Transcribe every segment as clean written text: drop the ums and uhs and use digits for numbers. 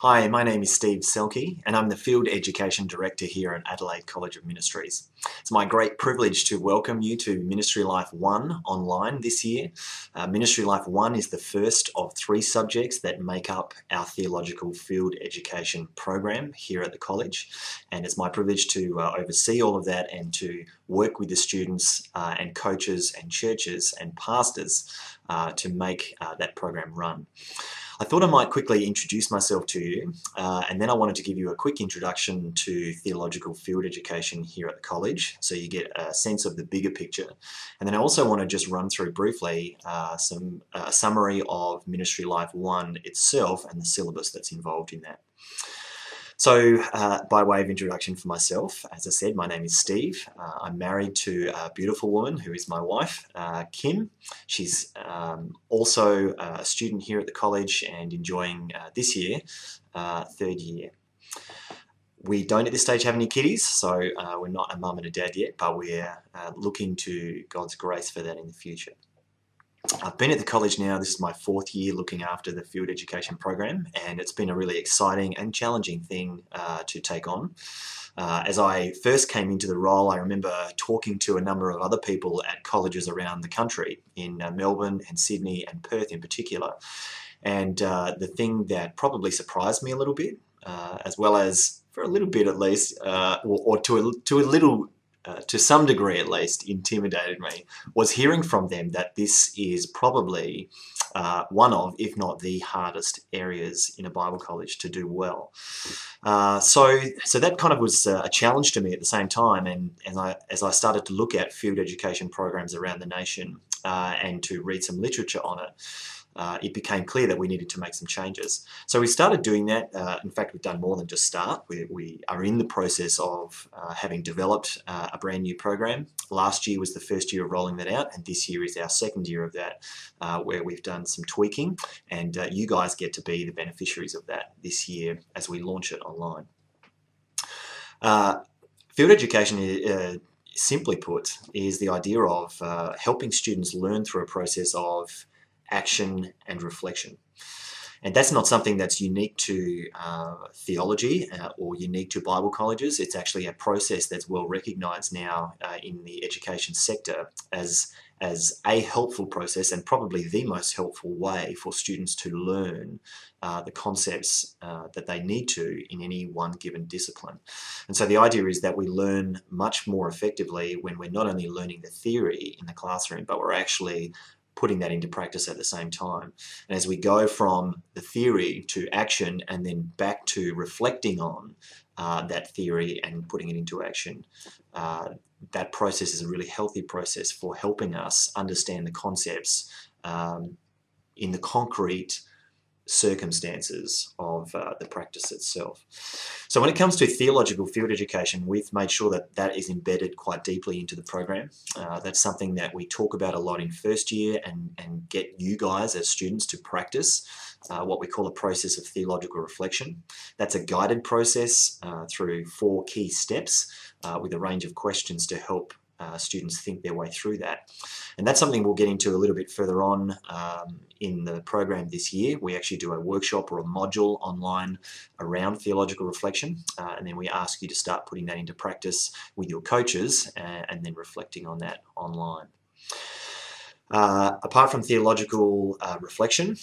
Hi, my name is Steve Selke and I'm the Field Education Director here at Adelaide College of Ministries. It's my great privilege to welcome you to Ministry Life 1 online this year. Ministry Life 1 is the first of 3 subjects that make up our theological field education program here at the college, and it's my privilege to oversee all of that and to work with the students and coaches and churches and pastors to make that program run. I thought I might quickly introduce myself to you, and then I wanted to give you a quick introduction to theological field education here at the college, so you get a sense of the bigger picture. And then I also want to just run through briefly a summary of Ministry Life 1 itself and the syllabus that's involved in that. So, by way of introduction for myself, as I said, my name is Steve. I'm married to a beautiful woman who is my wife, Kim. She's also a student here at the college and enjoying this year, 3rd year. We don't at this stage have any kiddies, so we're not a mum and a dad yet, but we're looking to God's grace for that in the future. I've been at the college now, this is my 4th year looking after the field education program, and it's been a really exciting and challenging thing to take on. As I first came into the role, I remember talking to a number of other people at colleges around the country, in Melbourne and Sydney and Perth in particular. And the thing that probably surprised me a little bit, as well as for a little bit at least, or to some degree at least, intimidated me, was hearing from them that this is probably one of, if not the hardest areas in a Bible college to do well. So that kind of was a challenge to me at the same time, and as I started to look at field education programs around the nation and to read some literature on it, it became clear that we needed to make some changes. So we started doing that. In fact, we've done more than just start. We are in the process of having developed a brand new program. Last year was the first year of rolling that out, and this year is our 2nd year of that, where we've done some tweaking, and you guys get to be the beneficiaries of that this year as we launch it online. Field education, simply put, is the idea of helping students learn through a process of action and reflection. And that's not something that's unique to theology or unique to Bible colleges. It's actually a process that's well recognised now in the education sector as a helpful process, and probably the most helpful way for students to learn the concepts that they need to in any one given discipline. And so the idea is that we learn much more effectively when we're not only learning the theory in the classroom, but we're actually putting that into practice at the same time. And as we go from the theory to action and then back to reflecting on that theory and putting it into action, that process is a really healthy process for helping us understand the concepts in the concrete circumstances of the practice itself. So when it comes to theological field education, we've made sure that that is embedded quite deeply into the program. That's something that we talk about a lot in 1st year and get you guys as students to practice what we call a process of theological reflection. That's a guided process through 4 key steps with a range of questions to help students think their way through that. And that's something we'll get into a little bit further on in the program this year. We actually do a workshop or a module online around theological reflection, and then we ask you to start putting that into practice with your coaches and then reflecting on that online. Apart from theological reflection,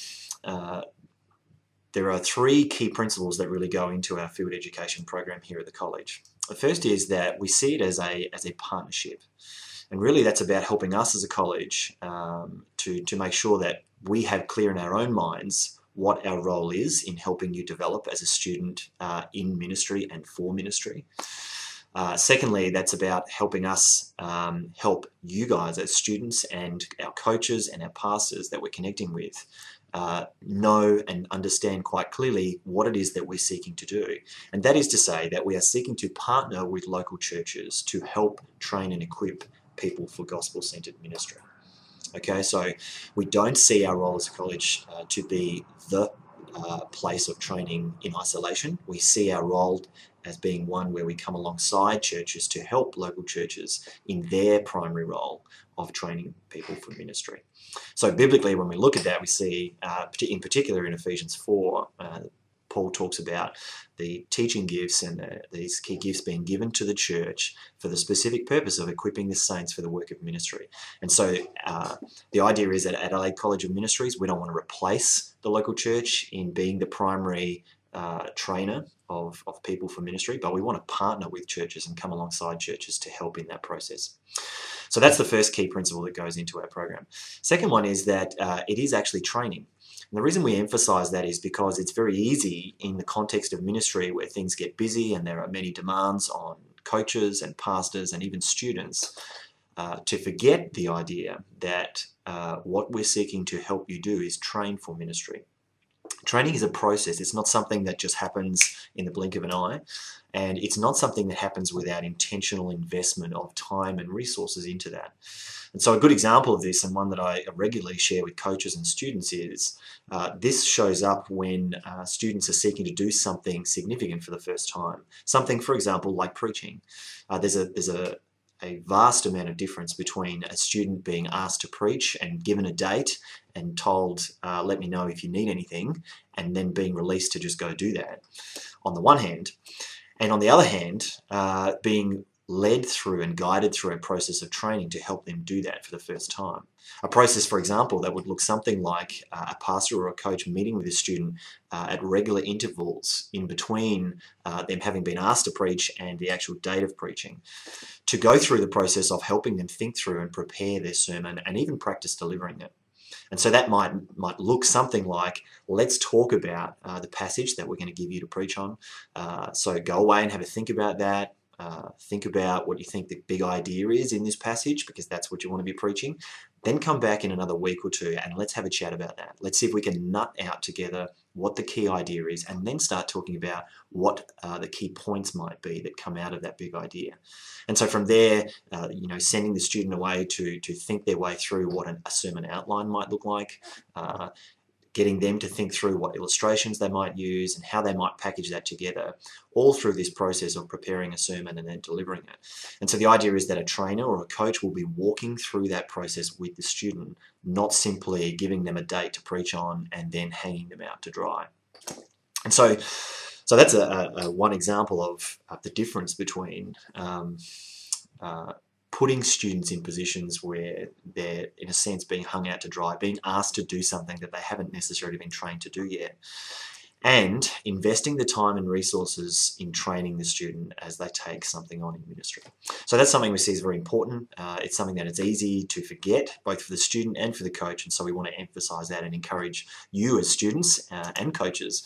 there are 3 key principles that really go into our field education program here at the college. The first is that we see it as a partnership. And really that's about helping us as a college to make sure that we have clear in our own minds what our role is in helping you develop as a student in ministry and for ministry. Secondly, that's about helping us help you guys as students and our coaches and our pastors that we're connecting with know and understand quite clearly what it is that we're seeking to do. And that is to say that we are seeking to partner with local churches to help train and equip people for gospel-centered ministry. Okay, so we don't see our role as a college to be the place of training in isolation. We see our role as being one where we come alongside churches to help local churches in their primary role of training people for ministry. So biblically, when we look at that, we see, in particular in Ephesians 4, Paul talks about the teaching gifts and these key gifts being given to the church for the specific purpose of equipping the saints for the work of ministry. And so the idea is that at Adelaide College of Ministries, we don't want to replace the local church in being the primary trainer of people for ministry, but we want to partner with churches and come alongside churches to help in that process. So that's the first key principle that goes into our program. Second one is that it is actually training. And the reason we emphasize that is because it's very easy in the context of ministry where things get busy and there are many demands on coaches and pastors and even students to forget the idea that what we're seeking to help you do is train for ministry. Training is a process. It's not something that just happens in the blink of an eye, and it's not something that happens without intentional investment of time and resources into that. And so a good example of this, and one that I regularly share with coaches and students, is this shows up when students are seeking to do something significant for the first time. Something, for example, like preaching. There's a vast amount of difference between a student being asked to preach and given a date and told, let me know if you need anything, and then being released to just go do that, on the one hand. And on the other hand, being led through and guided through a process of training to help them do that for the first time. A process, for example, that would look something like a pastor or a coach meeting with a student at regular intervals in between them having been asked to preach and the actual date of preaching, to go through the process of helping them think through and prepare their sermon and even practice delivering it. And so that might look something like, let's talk about the passage that we're going to give you to preach on. So go away and have a think about that. Think about what you think the big idea is in this passage, because that's what you want to be preaching. Then come back in another week or two and let's have a chat about that. Let's see if we can nut out together what the key idea is, and then start talking about what the key points might be that come out of that big idea. And so from there, sending the student away to think their way through what a sermon outline might look like, getting them to think through what illustrations they might use and how they might package that together, all through this process of preparing a sermon and then delivering it. And so the idea is that a trainer or a coach will be walking through that process with the student, not simply giving them a date to preach on and then hanging them out to dry. And so that's a one example of the difference between putting students in positions where they're, in a sense, being hung out to dry, being asked to do something that they haven't necessarily been trained to do yet, and investing the time and resources in training the student as they take something on in ministry. So that's something we see is very important. It's something that it's easy to forget, both for the student and for the coach, and so we want to emphasize that and encourage you as students and coaches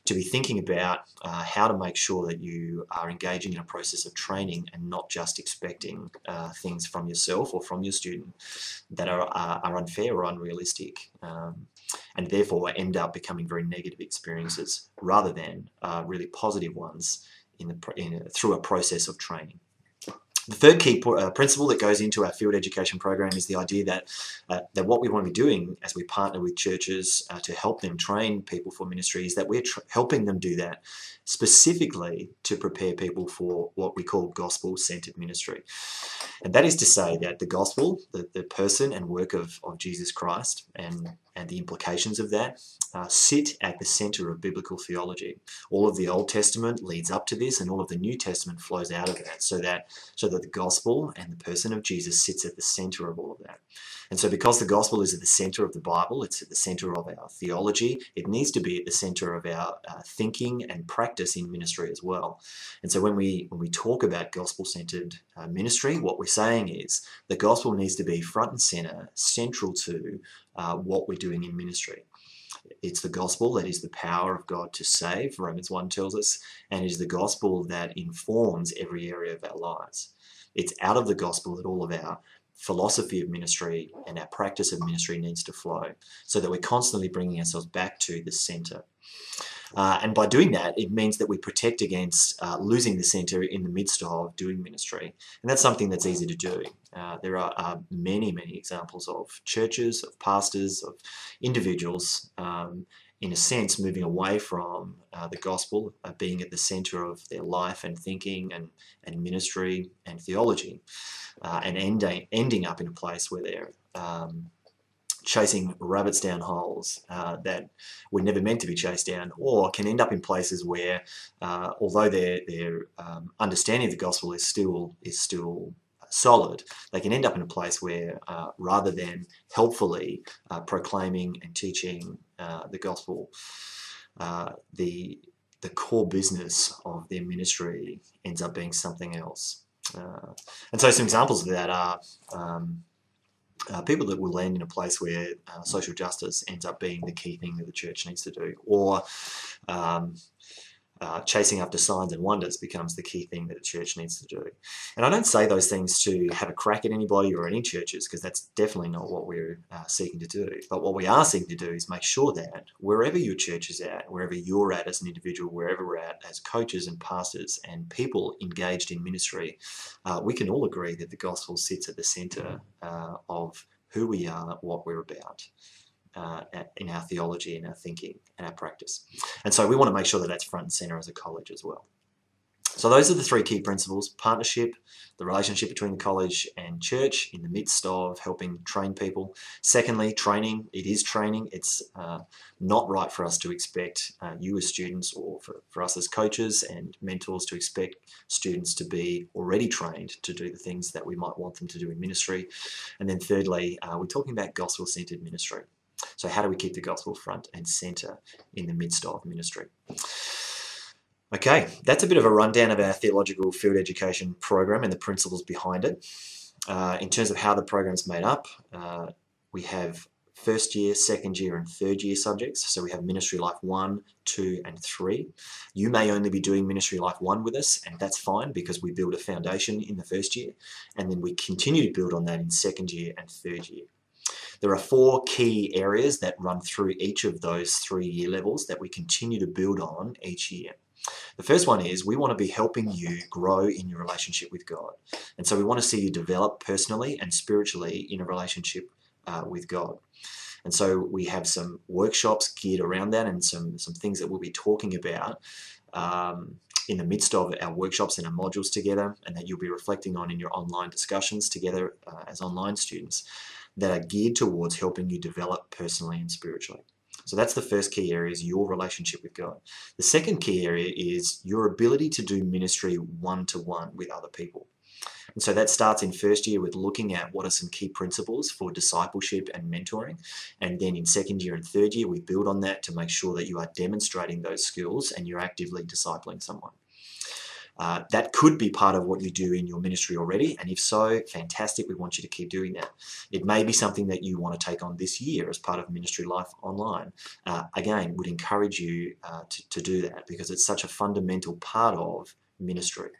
to be thinking about how to make sure that you are engaging in a process of training and not just expecting things from yourself or from your student that are unfair or unrealistic, and therefore end up becoming very negative experiences rather than really positive ones through a process of training. The third key principle that goes into our field education program is the idea that what we want to be doing as we partner with churches to help them train people for ministry is that we're helping them do that specifically to prepare people for what we call gospel-centered ministry. And that is to say that the gospel, the person and work of Jesus Christ and the implications of that sit at the center of biblical theology. All of the Old Testament leads up to this, and all of the New Testament flows out of that, so that the gospel and the person of Jesus sits at the center of all of that. And so because the gospel is at the center of the Bible, it's at the center of our theology, it needs to be at the center of our thinking and practice in ministry as well. And so when we talk about gospel-centered ministry, what we're saying is the gospel needs to be front and center, central to what we're doing in ministry. It's the gospel that is the power of God to save, Romans 1 tells us, and it is the gospel that informs every area of our lives. It's out of the gospel that all of our philosophy of ministry and our practice of ministry needs to flow, so that we're constantly bringing ourselves back to the center. And by doing that, it means that we protect against losing the center in the midst of doing ministry. And that's something that's easy to do. There are many, many examples of churches, of pastors, of individuals, in a sense, moving away from the gospel, being at the center of their life and thinking and ministry and theology, and ending up in a place where they're chasing rabbits down holes that were never meant to be chased down, or can end up in places where, although their understanding of the gospel is still solid, they can end up in a place where, rather than helpfully proclaiming and teaching the gospel, the core business of their ministry ends up being something else. And so some examples of that are people that will land in a place where social justice ends up being the key thing that the church needs to do, or chasing after signs and wonders becomes the key thing that the church needs to do. And I don't say those things to have a crack at anybody or any churches, because that's definitely not what we're seeking to do. But what we are seeking to do is make sure that wherever your church is at, wherever you're at as an individual, wherever we're at as coaches and pastors and people engaged in ministry, we can all agree that the gospel sits at the centre of who we are, what we're about. In our theology, in our thinking, and our practice. And so we want to make sure that that's front and centre as a college as well. So those are the three key principles: partnership, the relationship between the college and church in the midst of helping train people. Secondly, training. It is training. It's not right for us to expect you as students, or for us as coaches and mentors, to expect students to be already trained to do the things that we might want them to do in ministry. And then thirdly, we're talking about gospel-centered ministry. So how do we keep the gospel front and centre in the midst of ministry? Okay, that's a bit of a rundown of our theological field education program and the principles behind it. In terms of how the program's made up, we have first year, second year and third year subjects. So we have Ministry Life 1, 2 and 3. You may only be doing Ministry Life 1 with us, and that's fine, because we build a foundation in the first year and then we continue to build on that in second year and third year. There are 4 key areas that run through each of those 3 year levels that we continue to build on each year. The first one is we want to be helping you grow in your relationship with God. And so we want to see you develop personally and spiritually in a relationship with God. And so we have some workshops geared around that, and some things that we'll be talking about in the midst of our workshops and our modules together, and that you'll be reflecting on in your online discussions together as online students, that are geared towards helping you develop personally and spiritually. So that's the first key area, is your relationship with God. The second key area is your ability to do ministry one-to-one with other people. And so that starts in first year with looking at what are some key principles for discipleship and mentoring. And then in second year and third year, we build on that to make sure that you are demonstrating those skills and you're actively discipling someone. That could be part of what you do in your ministry already, and if so, fantastic, we want you to keep doing that. It may be something that you want to take on this year as part of Ministry Life Online. Again, would encourage you to do that, because it's such a fundamental part of ministry.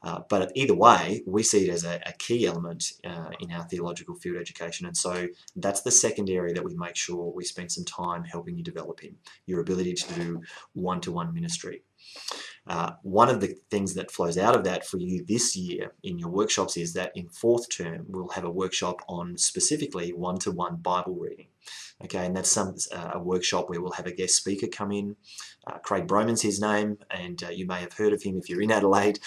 But either way, we see it as a key element in our theological field education, and so that's the second area that we make sure we spend some time helping you develop in, your ability to do one-to-one ministry. One of the things that flows out of that for you this year in your workshops is that in fourth term, we'll have a workshop on specifically one-to-one Bible reading. Okay, and that's a workshop where we'll have a guest speaker come in. Craig Broman's his name, and you may have heard of him if you're in Adelaide.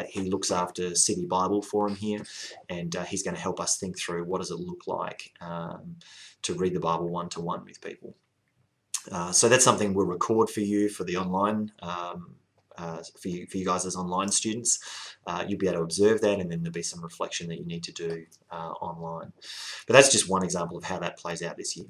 He looks after City Bible Forum here, and he's going to help us think through what does it look like to read the Bible one-to-one with people. So that's something we'll record for you for the online, for you guys as online students. You'll be able to observe that, and then there'll be some reflection that you need to do online. But that's just one example of how that plays out this year.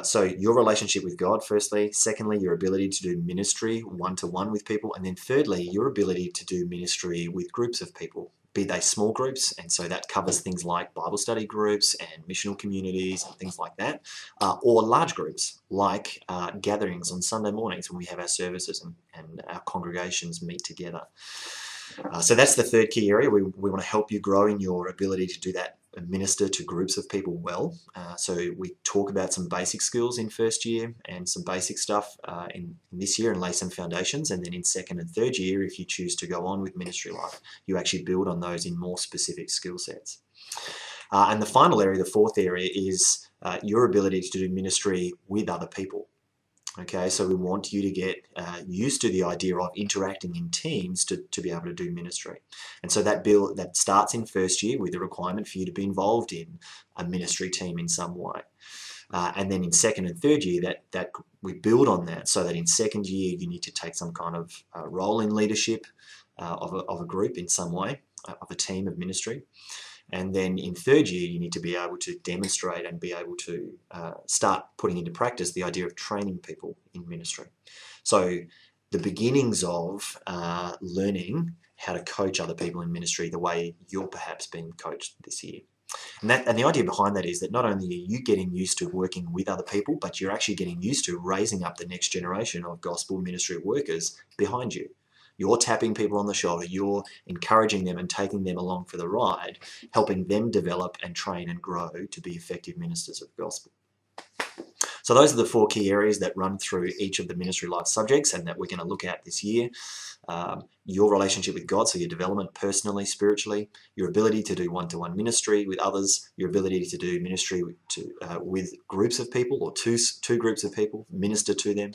So your relationship with God, firstly. Secondly, your ability to do ministry one-to-one with people. And then thirdly, your ability to do ministry with groups of people, be they small groups, and so that covers things like Bible study groups and missional communities and things like that, or large groups like gatherings on Sunday mornings when we have our services and our congregations meet together. So that's the third key area. We want to help you grow in your ability to do that and minister to groups of people well. So we talk about some basic skills in first year and some basic stuff in this year, and lay some foundations. And then in second and third year, if you choose to go on with Ministry Life, you actually build on those in more specific skill sets. And the final area, the fourth area, is your ability to do ministry with other people. Okay, so we want you to get used to the idea of interacting in teams to be able to do ministry. And so that starts in first year with the requirement for you to be involved in a ministry team in some way. And then in second and third year, that we build on that, so that in second year you need to take some kind of role in leadership of a group in some way, of a team of ministry. And then in third year, you need to be able to demonstrate and be able to start putting into practice the idea of training people in ministry. So the beginnings of learning how to coach other people in ministry the way you're perhaps being coached this year. And the idea behind that is that not only are you getting used to working with other people, but you're actually getting used to raising up the next generation of gospel ministry workers behind you. You're tapping people on the shoulder, you're encouraging them and taking them along for the ride, helping them develop and train and grow to be effective ministers of the gospel. So those are the 4 key areas that run through each of the ministry life subjects and that we're going to look at this year. Your relationship with God, so your development personally, spiritually, your ability to do one-to-one ministry with others, your ability to do ministry with groups of people or two groups of people, minister to them,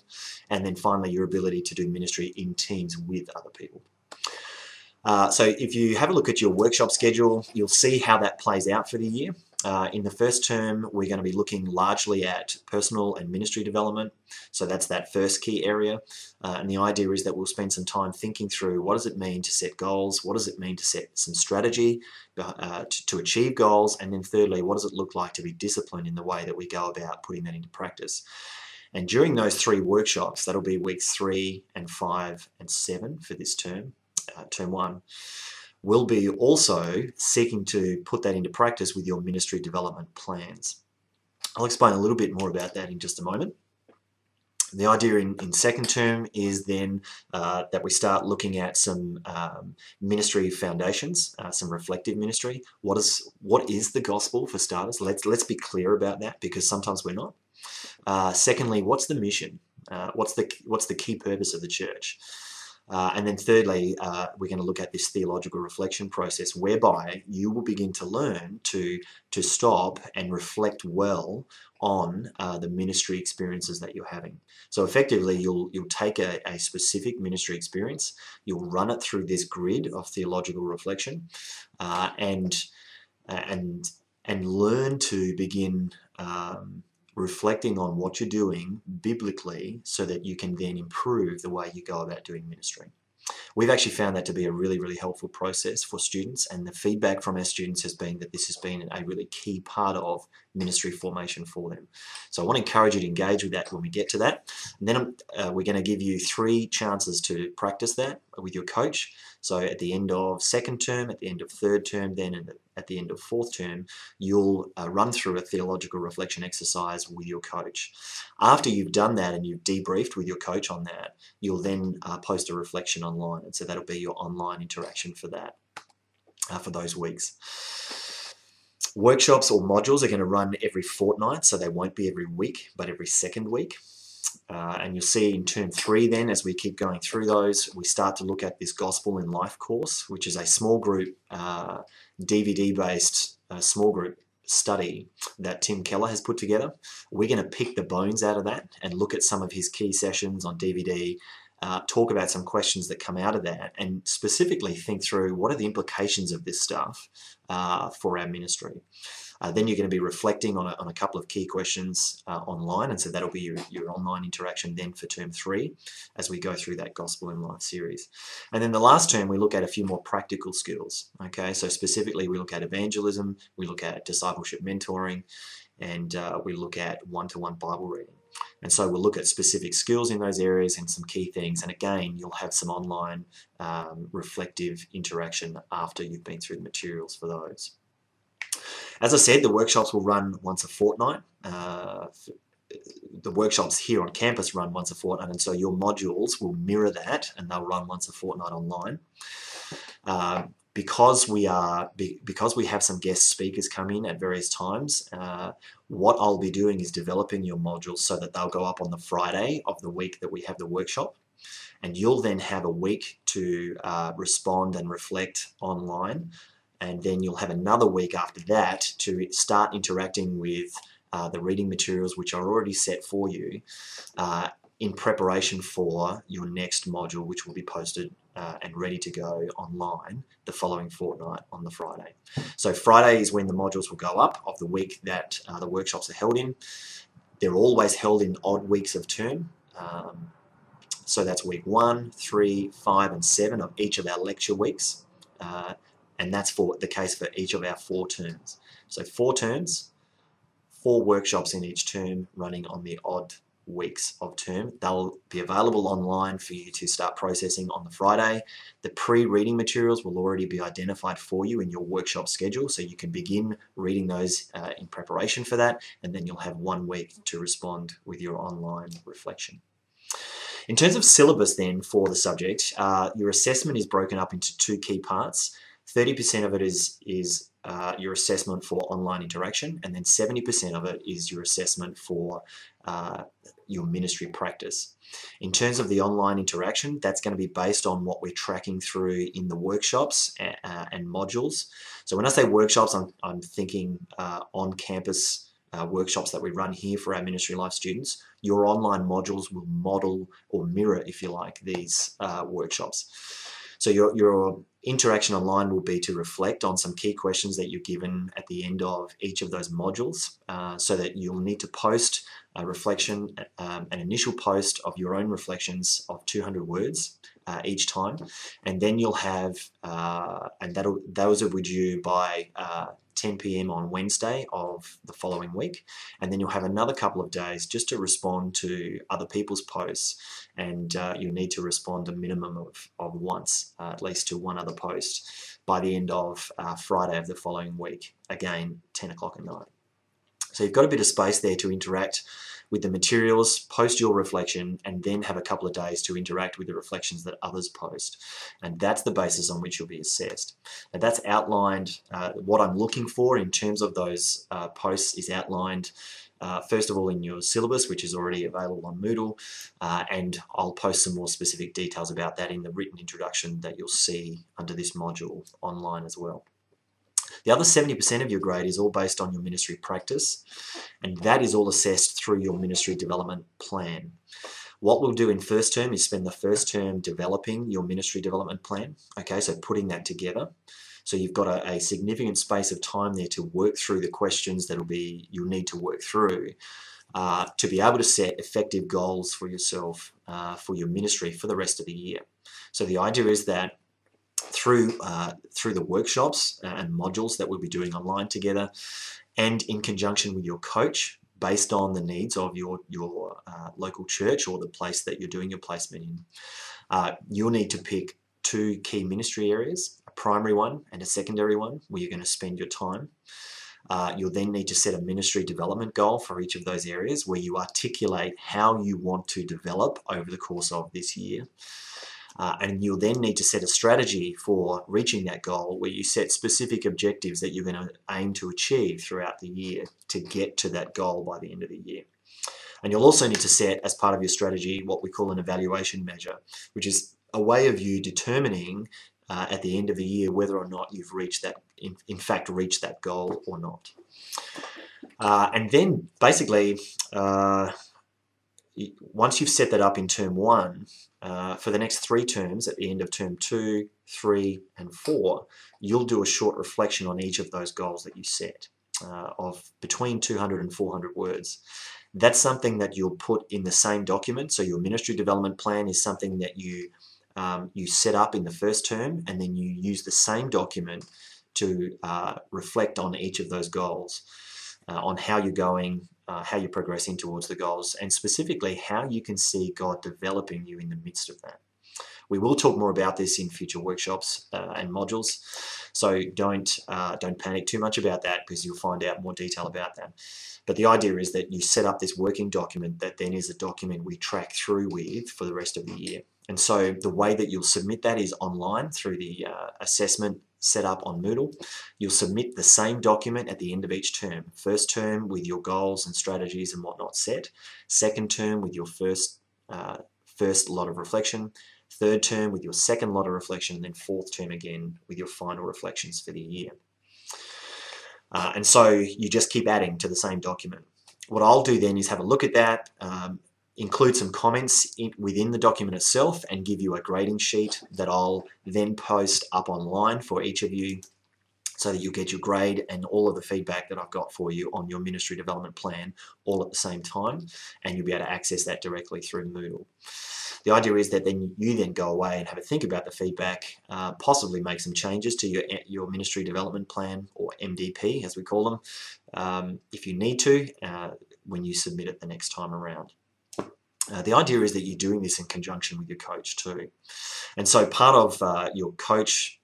and then finally your ability to do ministry in teams with other people. So if you have a look at your workshop schedule, you'll see how that plays out for the year. In the first term, we're going to be looking largely at personal and ministry development. So that's that first key area. And the idea is that we'll spend some time thinking through what does it mean to set goals, what does it mean to set some strategy to achieve goals, and then thirdly, what does it look like to be disciplined in the way that we go about putting that into practice. And during those 3 workshops, that'll be weeks 3 and 5 and 7 for this term, term 1, we'll be also seeking to put that into practice with your ministry development plans. I'll explain a little bit more about that in just a moment. The idea in second term is then that we start looking at some ministry foundations, some reflective ministry. What is the gospel, for starters? Let's be clear about that, because sometimes we're not. Secondly, what's the mission? What's the key purpose of the church? And then thirdly, we're going to look at this theological reflection process whereby you will begin to learn to stop and reflect well on the ministry experiences that you're having. So effectively, you'll take a specific ministry experience, you'll run it through this grid of theological reflection, and learn to begin reflecting on what you're doing biblically so that you can then improve the way you go about doing ministry. We've actually found that to be a really, really helpful process for students, and the feedback from our students has been that this has been a really key part of ministry formation for them. So I want to encourage you to engage with that when we get to that. And then we're going to give you 3 chances to practice that with your coach. So at the end of second term, at the end of third term, then and at the end of fourth term, you'll run through a theological reflection exercise with your coach. After you've done that and you've debriefed with your coach on that, you'll then post a reflection online. And so that'll be your online interaction for that, for those weeks. Workshops or modules are going to run every fortnight, so they won't be every week, but every second week. And you'll see in term 3 then, as we keep going through those, we start to look at this Gospel in Life course, which is a small group, DVD-based small group study that Tim Keller has put together. We're going to pick the bones out of that and look at some of his key sessions on DVD, talk about some questions that come out of that, and specifically think through what are the implications of this stuff for our ministry. Then you're going to be reflecting on a couple of key questions online, and so that'll be your online interaction then for term 3 as we go through that Gospel in Life series. And then the last term we look at a few more practical skills. Okay, so specifically we look at evangelism, we look at discipleship mentoring, and we look at one-to-one Bible reading. And so we'll look at specific skills in those areas and some key things. And again, you'll have some online reflective interaction after you've been through the materials for those. As I said, the workshops will run once a fortnight. The workshops here on campus run once a fortnight, and so your modules will mirror that, and they'll run once a fortnight online. Because we have some guest speakers come in at various times, what I'll be doing is developing your modules so that they'll go up on the Friday of the week that we have the workshop, and you'll then have a week to respond and reflect online. And then you'll have another week after that to start interacting with the reading materials which are already set for you in preparation for your next module, which will be posted and ready to go online the following fortnight on the Friday. So Friday is when the modules will go up of the week that the workshops are held in. They're always held in odd weeks of term. So that's week 1, 3, 5, and 7 of each of our lecture weeks. And that's for the case for each of our 4 terms. So 4 terms, 4 workshops in each term running on the odd weeks of term. They'll be available online for you to start processing on the Friday. The pre-reading materials will already be identified for you in your workshop schedule, so you can begin reading those in preparation for that, and then you'll have 1 week to respond with your online reflection. In terms of syllabus then for the subject, your assessment is broken up into 2 key parts. 30% of it is your assessment for online interaction, and then 70% of it is your assessment for your ministry practice. In terms of the online interaction, that's going to be based on what we're tracking through in the workshops and modules. So when I say workshops, I'm thinking on-campus workshops that we run here for our Ministry Life students. Your online modules will model or mirror, if you like, these workshops. So your interaction online will be to reflect on some key questions that you're given at the end of each of those modules, so that you'll need to post a reflection, an initial post of your own reflections of 200 words each time, and then you'll have, and those are with you by 10 p.m. on Wednesday of the following week, and then you'll have another couple of days just to respond to other people's posts, and you need to respond a minimum of once, at least to 1 other post by the end of Friday of the following week, again 10 o'clock at night. So you've got a bit of space there to interact with the materials, post your reflection, and then have a couple of days to interact with the reflections that others post. And that's the basis on which you'll be assessed. And that's outlined, what I'm looking for in terms of those posts is outlined first of all in your syllabus, which is already available on Moodle, and I'll post some more specific details about that in the written introduction that you'll see under this module online as well. The other 70% of your grade is all based on your ministry practice, and that is all assessed through your ministry development plan. What we'll do in first term is spend the first term developing your ministry development plan, okay, so putting that together. So you've got a significant space of time there to work through the questions you'll need to work through to be able to set effective goals for yourself, for your ministry for the rest of the year. So the idea is that through the workshops and modules that we'll be doing online together, and in conjunction with your coach, based on the needs of your local church or the place that you're doing your placement in, you'll need to pick 2 key ministry areas, a primary one and a secondary one, where you're going to spend your time. You'll then need to set a ministry development goal for each of those areas, where you articulate how you want to develop over the course of this year. And you'll then need to set a strategy for reaching that goal, where you set specific objectives that you're going to aim to achieve throughout the year to get to that goal by the end of the year. And you'll also need to set, as part of your strategy, what we call an evaluation measure, which is a way of you determining at the end of the year whether or not you've reached that, in fact, reached that goal or not. And then basically, once you've set that up in term 1, for the next 3 terms, at the end of term 2, 3, and 4, you'll do a short reflection on each of those goals that you set, of between 200 and 400 words. That's something that you'll put in the same document. So your ministry development plan is something that you set up in the first term, and then you use the same document to reflect on each of those goals, on how you're going, how you're progressing towards the goals, and specifically how you can see God developing you in the midst of that. We will talk more about this in future workshops and modules, so don't panic too much about that, because you'll find out more detail about that. But the idea is that you set up this working document that then is a document we track through with for the rest of the year. And so the way that you'll submit that is online through the assessment set up on Moodle. You'll submit the same document at the end of each term. First term with your goals and strategies and whatnot set. Second term with your first lot of reflection. Third term with your second lot of reflection. And then fourth term again with your final reflections for the year. And so you just keep adding to the same document. What I'll do then is have a look at that, include some comments within the document itself and give you a grading sheet that I'll then post up online for each of you, so that you'll get your grade and all of the feedback that I've got for you on your ministry development plan all at the same time, and you'll be able to access that directly through Moodle. The idea is that then you go away and have a think about the feedback, possibly make some changes to your ministry development plan, or MDP as we call them, if you need to, when you submit it the next time around. The idea is that you're doing this in conjunction with your coach too. And so part of your coach's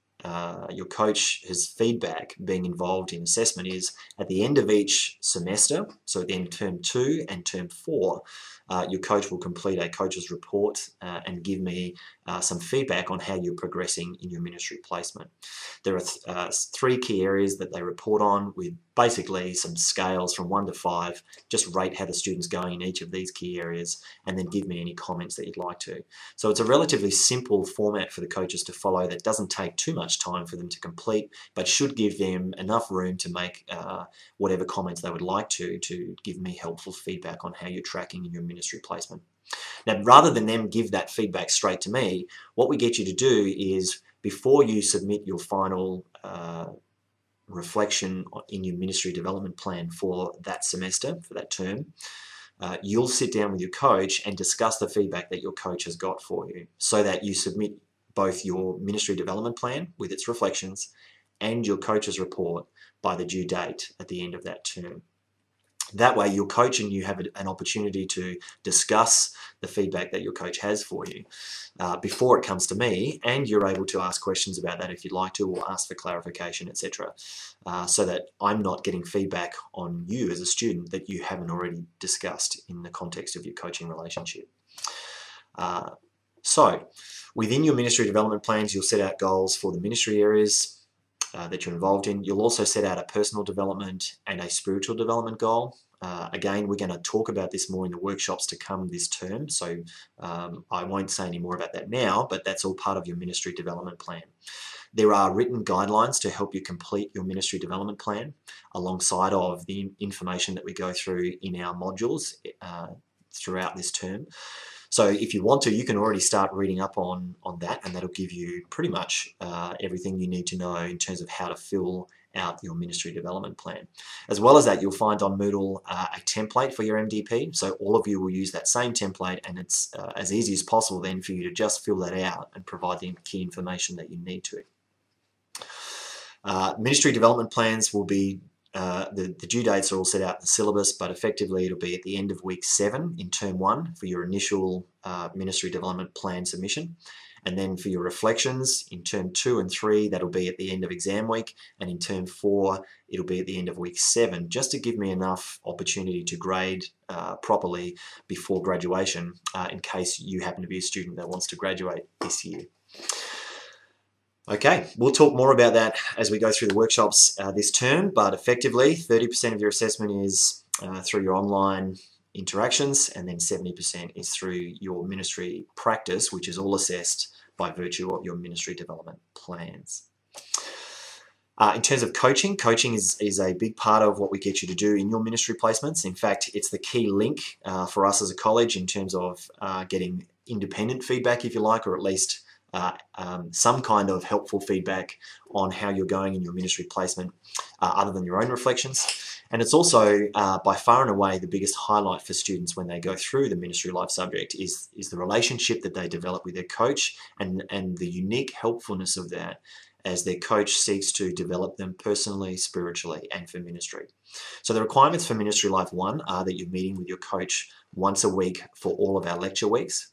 feedback being involved in assessment is at the end of each semester, so at the end of term 2 and term 4, your coach will complete a coach's report and give me some feedback on how you're progressing in your ministry placement. There are 3 key areas that they report on, with basically some scales from 1 to 5. Just rate how the student's going in each of these key areas, and then give me any comments that you'd like to. So it's a relatively simple format for the coaches to follow that doesn't take too much time for them to complete, but should give them enough room to make whatever comments they would like to give me helpful feedback on how you're tracking in your ministry placement. Now, rather than them give that feedback straight to me, what we get you to do is, before you submit your final reflection in your ministry development plan for that semester, for that term, you'll sit down with your coach and discuss the feedback that your coach has got for you, so that you submit both your ministry development plan with its reflections and your coach's report by the due date at the end of that term. That way, your coach and you have an opportunity to discuss the feedback that your coach has for you before it comes to me, and you're able to ask questions about that if you'd like to, or ask for clarification, etc. So that I'm not getting feedback on you as a student that you haven't already discussed in the context of your coaching relationship. So, within your ministry development plans, you'll set out goals for the ministry areas that you're involved in. You'll also set out a personal development and a spiritual development goal. Again, we're going to talk about this more in the workshops to come this term, so I won't say any more about that now, but that's all part of your ministry development plan. There are written guidelines to help you complete your ministry development plan, alongside of the information that we go through in our modules throughout this term. So if you want to, you can already start reading up on that, and that'll give you pretty much everything you need to know in terms of how to fill out your ministry development plan. As well as that, you'll find on Moodle a template for your MDP, so all of you will use that same template, and it's as easy as possible then for you to just fill that out and provide the key information that you need to. Ministry development plans will be the due dates are all set out in the syllabus, but effectively it'll be at the end of week 7 in term 1 for your initial ministry development plan submission. And then for your reflections in term 2 and 3, that'll be at the end of exam week. And in term 4, it'll be at the end of week 7, just to give me enough opportunity to grade properly before graduation, in case you happen to be a student that wants to graduate this year. Okay, we'll talk more about that as we go through the workshops this term, but effectively 30% of your assessment is through your online interactions, and then 70% is through your ministry practice, which is all assessed by virtue of your ministry development plans. In terms of coaching is a big part of what we get you to do in your ministry placements. In fact, it's the key link for us as a college in terms of getting independent feedback, if you like, or at least some kind of helpful feedback on how you're going in your ministry placement other than your own reflections. And it's also by far and away the biggest highlight for students when they go through the ministry life subject is the relationship that they develop with their coach, and the unique helpfulness of that as their coach seeks to develop them personally, spiritually, and for ministry. So the requirements for Ministry Life 1 are that you're meeting with your coach once a week for all of our lecture weeks.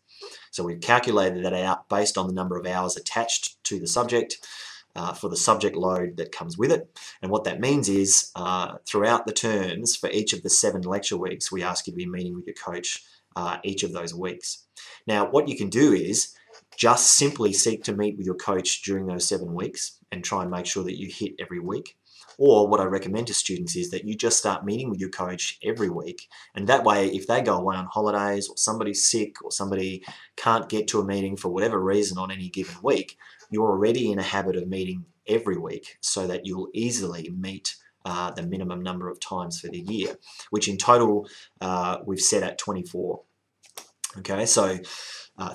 So we've calculated that out based on the number of hours attached to the subject for the subject load that comes with it. And what that means is throughout the terms for each of the 7 lecture weeks, we ask you to be meeting with your coach each of those weeks. Now, what you can do is just simply seek to meet with your coach during those 7 weeks and try and make sure that you hit every week. Or what I recommend to students is that you just start meeting with your coach every week, and that way if they go away on holidays, or somebody's sick, or somebody can't get to a meeting for whatever reason on any given week, you're already in a habit of meeting every week, so that you'll easily meet the minimum number of times for the year, which in total we've set at 24. Okay, so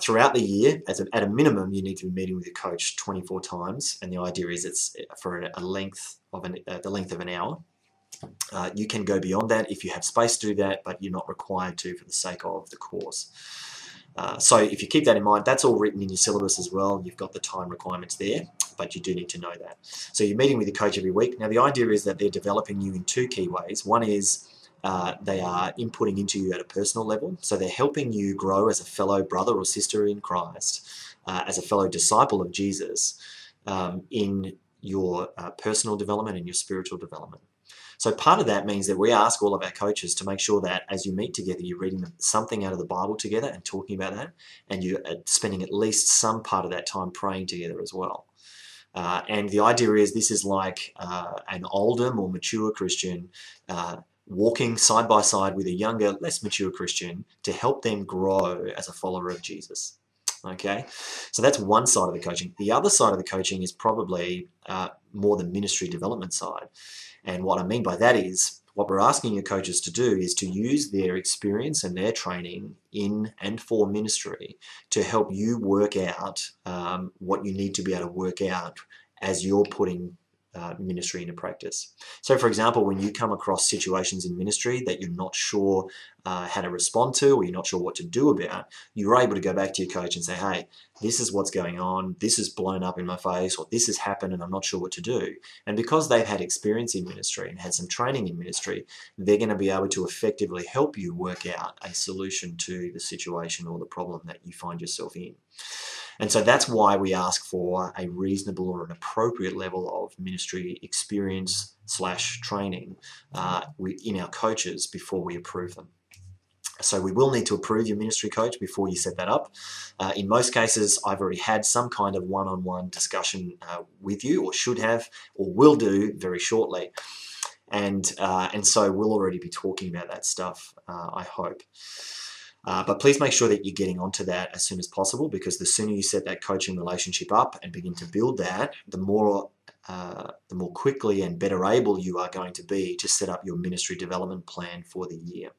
throughout the year, at a minimum, you need to be meeting with your coach 24 times, and the idea is it's for the length of an hour. You can go beyond that if you have space to do that, but you're not required to for the sake of the course. So if you keep that in mind, that's all written in your syllabus as well. You've got the time requirements there, but you do need to know that. So you're meeting with your coach every week. Now the idea is that they're developing you in two key ways. One is they are inputting into you at a personal level. So they're helping you grow as a fellow brother or sister in Christ, as a fellow disciple of Jesus, in your personal development and your spiritual development. So part of that means that we ask all of our coaches to make sure that as you meet together, you're reading something out of the Bible together and talking about that, and you're spending at least some part of that time praying together as well. And the idea is this is like an older, more mature Christian walking side by side with a younger, less mature Christian to help them grow as a follower of Jesus. Okay, so that's one side of the coaching. The other side of the coaching is probably more the ministry development side. And what I mean by that is what we're asking your coaches to do is to use their experience and their training in and for ministry to help you work out what you need to be able to work out as you're putting ministry into practice. So for example, when you come across situations in ministry that you're not sure how to respond to, or you're not sure what to do about, you're able to go back to your coach and say, hey, this is what's going on, this is blown up in my face, or this has happened and I'm not sure what to do. And because they've had experience in ministry and had some training in ministry, they're going to be able to effectively help you work out a solution to the situation or the problem that you find yourself in. And so that's why we ask for a reasonable or an appropriate level of ministry experience / training in our coaches before we approve them. So we will need to approve your ministry coach before you set that up. In most cases, I've already had some kind of one-on-one discussion with you, or should have, or will do very shortly. And so we'll already be talking about that stuff, I hope. But please make sure that you're getting onto that as soon as possible, because the sooner you set that coaching relationship up and begin to build that, the more quickly and better able you are going to be to set up your ministry development plan for the year.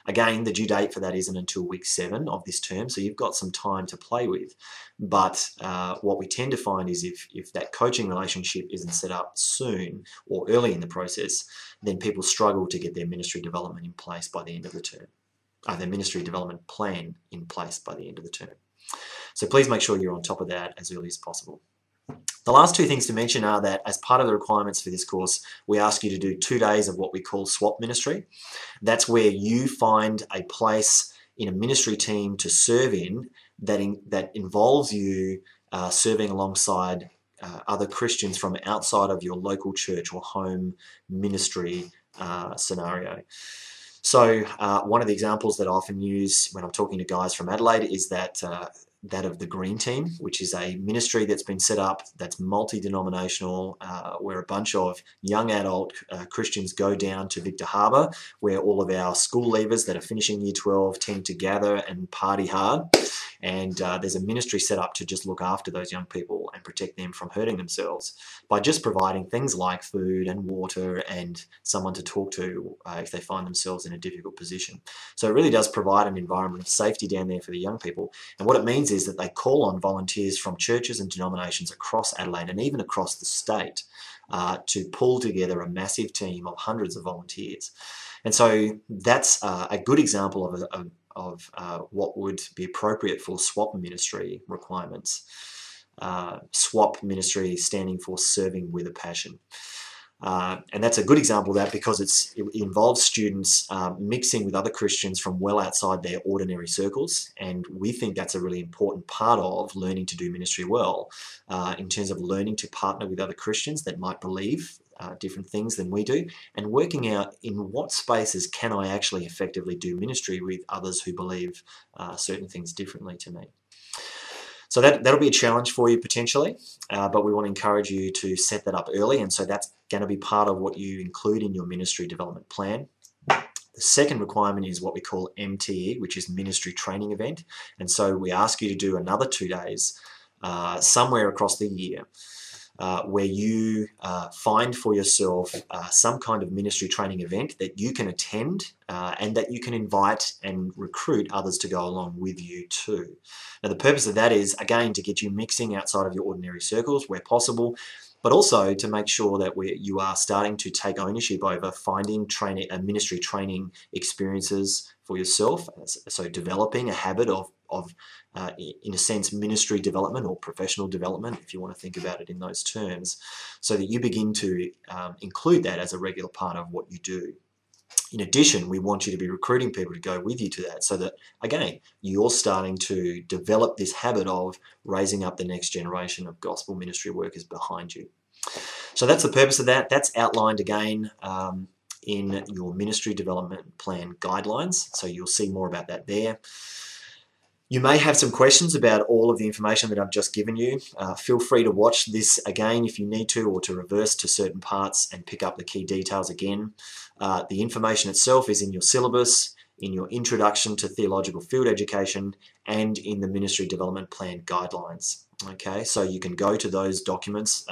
Again, the due date for that isn't until week 7 of this term, so you've got some time to play with. But what we tend to find is if that coaching relationship isn't set up soon or early in the process, then people struggle to get their ministry development in place by the end of the term. Their ministry development plan in place by the end of the term. So please make sure you're on top of that as early as possible. The last two things to mention are that as part of the requirements for this course, we ask you to do 2 days of what we call swap ministry. That's where you find a place in a ministry team to serve in that involves you serving alongside other Christians from outside of your local church or home ministry scenario. So one of the examples that I often use when I'm talking to guys from Adelaide is that of the Green Team, which is a ministry that's been set up that's multi-denominational, where a bunch of young adult Christians go down to Victor Harbour, where all of our school leavers that are finishing Year 12 tend to gather and party hard. And there's a ministry set up to just look after those young people and protect them from hurting themselves by just providing things like food and water and someone to talk to if they find themselves in a difficult position. So it really does provide an environment of safety down there for the young people. And what it means is that they call on volunteers from churches and denominations across Adelaide and even across the state to pull together a massive team of hundreds of volunteers. And so that's a good example of what would be appropriate for SWAP ministry requirements. SWAP ministry standing for Serving with a Passion. And that's a good example of that because it involves students mixing with other Christians from well outside their ordinary circles. And we think that's a really important part of learning to do ministry well, in terms of learning to partner with other Christians that might believe different things than we do, and working out in what spaces can I actually effectively do ministry with others who believe certain things differently to me. So that'll be a challenge for you potentially, but we want to encourage you to set that up early, and so that's going to be part of what you include in your ministry development plan. The second requirement is what we call MTE, which is Ministry Training Event, and so we ask you to do another 2 days somewhere across the year. where you find for yourself some kind of ministry training event that you can attend and that you can invite and recruit others to go along with you too. Now, the purpose of that is, again, to get you mixing outside of your ordinary circles where possible, but also to make sure that you are starting to take ownership over finding ministry training experiences for yourself. So developing a habit of in a sense, ministry development or professional development, if you want to think about it in those terms, so that you begin to include that as a regular part of what you do. In addition, we want you to be recruiting people to go with you to that so that, again, you're starting to develop this habit of raising up the next generation of gospel ministry workers behind you. So that's the purpose of that. That's outlined again in your ministry development plan guidelines. So you'll see more about that there. You may have some questions about all of the information that I've just given you. Feel free to watch this again if you need to, or to reverse to certain parts and pick up the key details again. The information itself is in your syllabus, in your Introduction to Theological Field Education, and in the Ministry Development Plan Guidelines. Okay, so you can go to those documents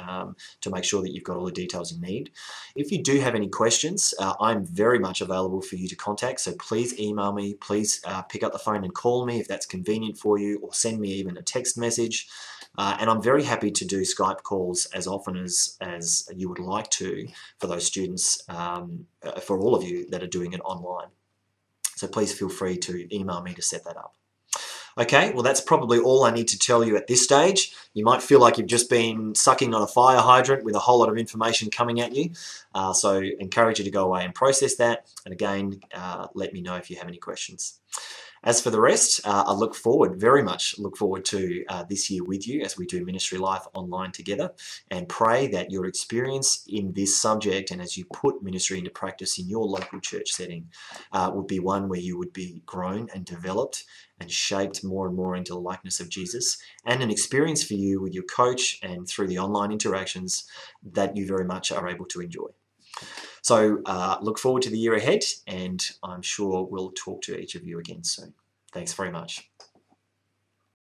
to make sure that you've got all the details you need. If you do have any questions, I'm very much available for you to contact, so please email me, please pick up the phone and call me if that's convenient for you, or send me even a text message. And I'm very happy to do Skype calls as often as you would like to for those students, for all of you that are doing it online. So please feel free to email me to set that up. Okay, well that's probably all I need to tell you at this stage. You might feel like you've just been sucking on a fire hydrant with a whole lot of information coming at you. So encourage you to go away and process that. And again, let me know if you have any questions. As for the rest, I very much look forward to this year with you as we do Ministry Life online together, and pray that your experience in this subject and as you put ministry into practice in your local church setting would be one where you would be grown and developed and shaped more and more into the likeness of Jesus, and an experience for you with your coach and through the online interactions that you very much are able to enjoy. So look forward to the year ahead, and I'm sure we'll talk to each of you again soon. Thanks very much.